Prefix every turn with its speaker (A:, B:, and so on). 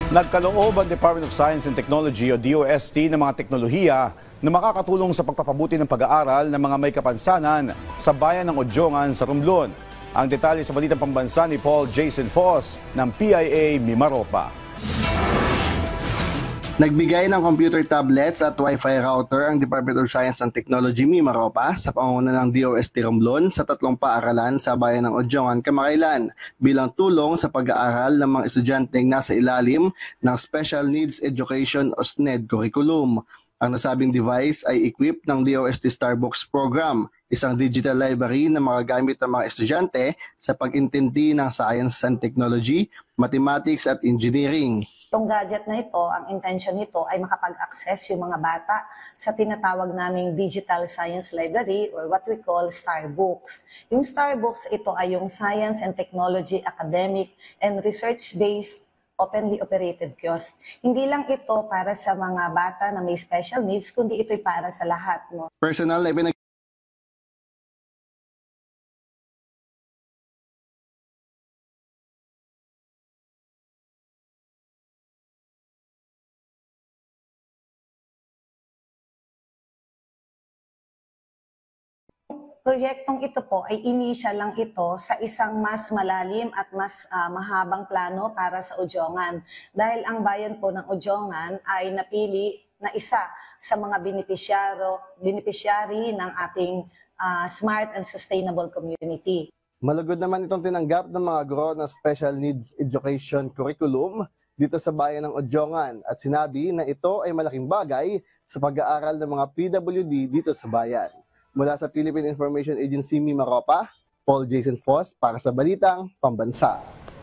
A: Nagkaloob ang Department of Science and Technology o DOST ng mga teknolohiya na makakatulong sa pagpapabuti ng pag-aaral ng mga may kapansanan sa bayan ng Odjongan sa Romblon. Ang detalye sa balitang pambansa ni Paul Jason Foss ng PIA Mimaropa.
B: Nagbigay ng computer tablets at Wi-Fi router ang Department of Science and Technology Mimaropa sa pangunguna ng DOST Romblon sa 3 paaralan sa bayan ng Odjongan kamakailan bilang tulong sa pag-aaral ng mga estudyanteng nasa ilalim ng Special Needs Education o SNED curriculum. Ang nasabing device ay equipped ng DOST Starbucks program, isang digital library na magagamit ng mga estudyante sa pag-intindi ng science and technology, mathematics at engineering.
C: Itong gadget na ito, ang intention nito ay makapag-access yung mga bata sa tinatawag naming Digital Science Library or what we call Starbooks. Yung Starbooks, ito ay yung science and technology, academic, and research-based openly operated kiosk. Hindi lang ito para sa mga bata na may special needs, kundi ito'y para sa lahat. No?
B: Personal na
C: Proyektong ito po ay initial lang ito sa isang mas malalim at mas mahabang plano para sa Odjongan. Dahil ang bayan po ng Odjongan ay napili na isa sa mga beneficiary ng ating smart and sustainable community.
B: malugod naman itong tinanggap ng mga guro ng Special Needs Education Curriculum dito sa bayan ng Odjongan at sinabi na ito ay malaking bagay sa pag-aaral ng mga PWD dito sa bayan. Mula sa Philippine Information Agency Mimaropa, Paul Jason Foss para sa Balitang Pambansa.